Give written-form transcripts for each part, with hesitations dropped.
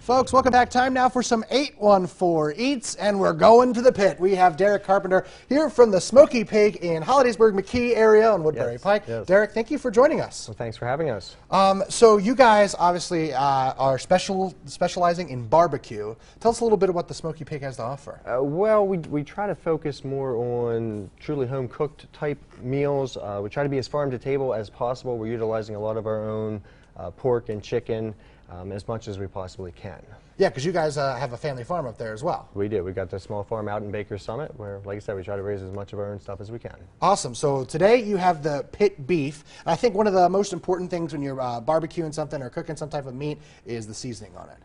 Folks, welcome back. Time now for some 814 Eats, and we're going to the pit. We have Derek Carpenter here from the Smoky Pig in Hollidaysburg, McKee area on Woodbury Pike. Yes. Derek, thank you for joining us. Well, thanks for having us. So you guys obviously are specializing in barbecue. Tell us a little bit about what the Smoky Pig has to offer. Well, we try to focus more on truly home-cooked type meals. We try to be as farm to table as possible. We're utilizing a lot of our own pork and chicken as much as we possibly can. Yeah, because you guys have a family farm up there as well. We do. We got the small farm out in Baker Summit where, like I said, we try to raise as much of our own stuff as we can. Awesome. So today you have the pit beef. And I think one of the most important things when you're barbecuing something or cooking some type of meat is the seasoning on it.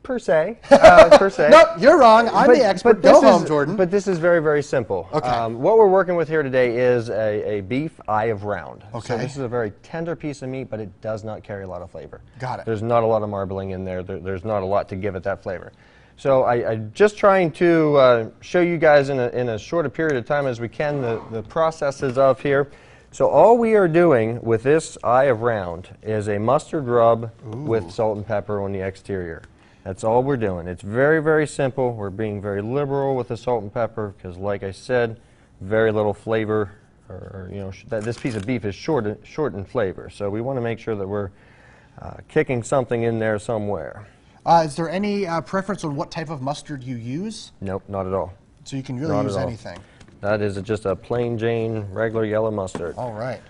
Per se. Per se. Nope, you're wrong. I'm the expert. Go home, Jordan. But this is very, very simple. Okay. What we're working with here today is a beef eye of round. Okay. So this is a very tender piece of meat, but it does not carry a lot of flavor. Got it. There's not a lot of marbling in there. There's not a lot to give it that flavor. So I'm just trying to show you guys in a shorter period of time as we can the processes of here. So all we are doing with this eye of round is a mustard rub with salt and pepper on the exterior. That's all we're doing. It's very, very simple. We're being very liberal with the salt and pepper because, like I said, very little flavor, or this piece of beef is short in flavor. So we want to make sure that we're kicking something in there somewhere. Is there any preference on what type of mustard you use? Nope, not at all. So you can really use anything. That is just a plain Jane, regular yellow mustard. All right.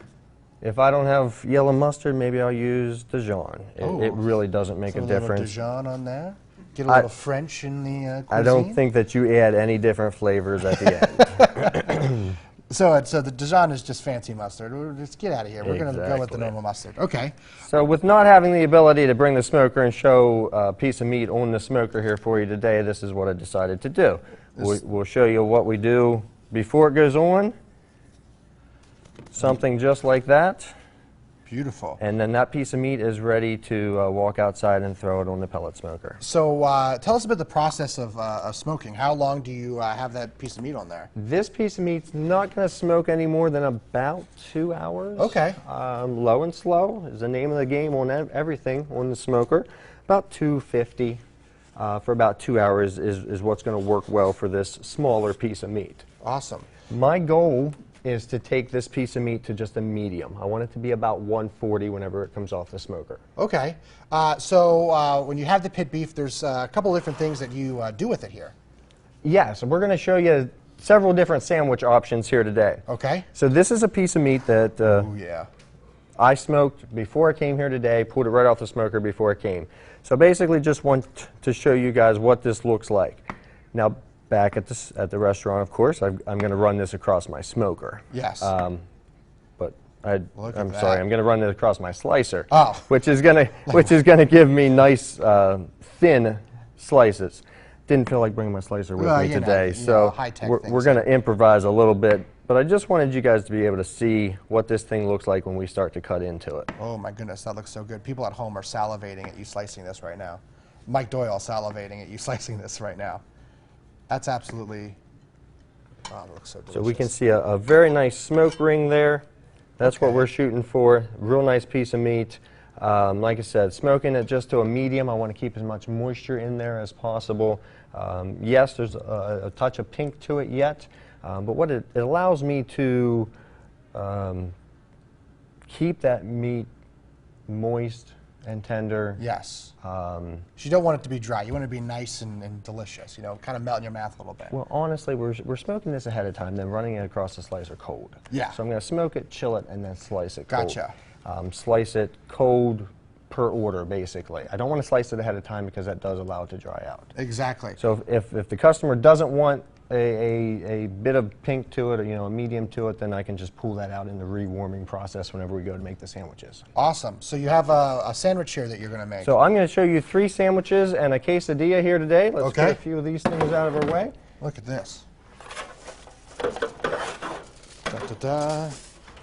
If I don't have yellow mustard, maybe I'll use Dijon. It really doesn't make a difference. Dijon on there? Get a little French in the cuisine? I don't think that you add any different flavors at the end. So the Dijon is just fancy mustard. Let's get out of here. We're going to go with the normal mustard. Okay. So with not having the ability to bring the smoker and show a piece of meat on the smoker here for you today, this is what I decided to do. We'll show you what we do before it goes on. Something just like that. Beautiful. And then that piece of meat is ready to walk outside and throw it on the pellet smoker. So tell us about the process of smoking. How long do you have that piece of meat on there? This piece of meat's not going to smoke any more than about 2 hours. Okay. Low and slow is the name of the game on everything on the smoker. About 250 for about 2 hours is what's going to work well for this smaller piece of meat. Awesome. My goal is to take this piece of meat to just a medium. I want it to be about 140 whenever it comes off the smoker. Okay. So when you have the pit beef, there's a couple different things that you do with it here. Yeah, so we're going to show you several different sandwich options here today. Okay. So this is a piece of meat that I smoked before I came here today, pulled it right off the smoker before I came. So basically just want to show you guys what this looks like. Now, back at the restaurant, of course, I'm going to run this across my smoker. Yes. But I'm that. sorry, I'm going to run it across my slicer, Oh. which is going to give me nice thin slices. Didn't feel like bringing my slicer with me today, so we're going to improvise a little bit. But I just wanted you guys to be able to see what this thing looks like when we start to cut into it. Oh my goodness, that looks so good. People at home are salivating at you slicing this right now. Mike Doyle salivating at you slicing this right now. That's absolutely, oh, it looks so delicious. So we can see a very nice smoke ring there. That's what we're shooting for. Real nice piece of meat. Like I said, smoking it just to a medium. I want to keep as much moisture in there as possible. Yes, there's a touch of pink to it yet, but what it allows me to keep that meat moist and tender. Yes. You don't want it to be dry. You want it to be nice and delicious, kind of melt in your mouth a little bit. Well, honestly, we're smoking this ahead of time, then running it across the slicer cold. Yeah. So I'm going to smoke it, chill it, and then slice it cold. Gotcha. Slice it cold per order, basically. I don't want to slice it ahead of time because that does allow it to dry out. Exactly. So if the customer doesn't want a bit of pink to it, or a medium to it, then I can just pull that out in the rewarming process whenever we go to make the sandwiches. Awesome. So you have a sandwich here that you're going to make. So I'm going to show you 3 sandwiches and a quesadilla here today. Let's get a few of these things out of our way. Look at this. Da-da-da.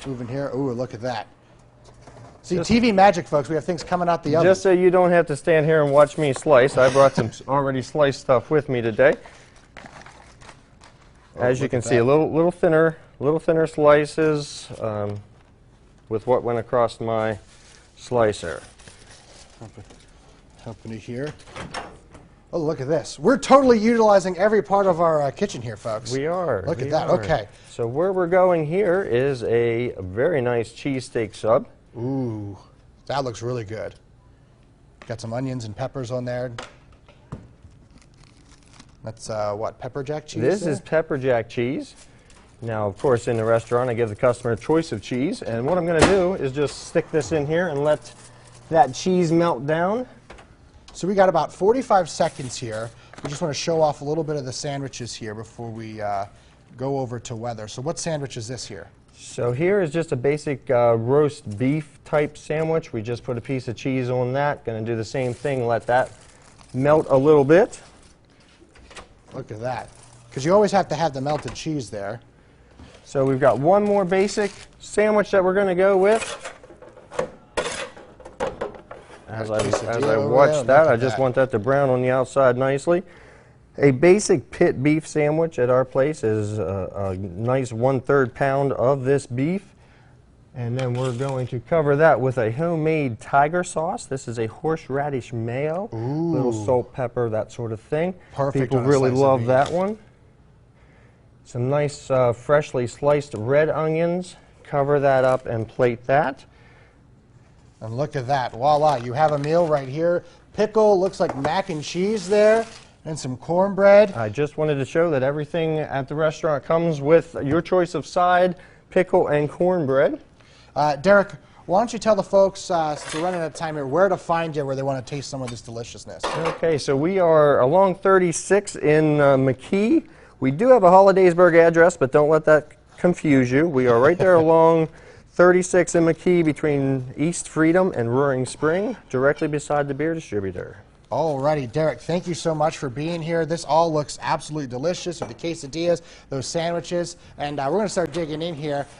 Moving here. Ooh, look at that. See, TV magic, folks. We have things coming out the oven. Just so you don't have to stand here and watch me slice, I brought some already sliced stuff with me today. As you can see, a little thinner slices with what went across my slicer. company here. Oh, look at this. We're totally utilizing every part of our kitchen here, folks. We are. Look we at that. are. Okay. So where we're going here is a very nice cheesesteak sub. Ooh, that looks really good. Got some onions and peppers on there. That's what, pepper jack cheese? This there? is pepper jack cheese. Now, of course, in the restaurant, I give the customer a choice of cheese. And what I'm going to do is just stick this in here and let that cheese melt down. So we got about 45 seconds here. We just want to show off a little bit of the sandwiches here before we go over to weather. So what sandwich is this here? So here is just a basic roast beef type sandwich. We just put a piece of cheese on that. Going to do the same thing, let that melt a little bit. Look at that. Because you always have to have the melted cheese there. So we've got one more basic sandwich that we're going to go with. As I watch that, I just want that to brown on the outside nicely. A basic pit beef sandwich at our place is a nice 1/3 pound of this beef. And then we're going to cover that with a homemade tiger sauce. This is a horseradish mayo, little salt, pepper, that sort of thing. Perfect. People really love that one. Some nice freshly sliced red onions. Cover that up and plate that. And look at that. Voila, you have a meal right here. Pickle, looks like mac and cheese there, and some cornbread. I just wanted to show that everything at the restaurant comes with your choice of side, pickle, and cornbread. Derek, why don't you tell the folks, since we're running out of time here, where to find you where they want to taste some of this deliciousness? Okay, so we are along 36 in McKee. We do have a Hollidaysburg address, but don't let that confuse you. We are right there along 36 in McKee between East Freedom and Roaring Spring, directly beside the beer distributor. Alrighty, Derek, thank you so much for being here. This all looks absolutely delicious with the quesadillas, those sandwiches, and we're going to start digging in here.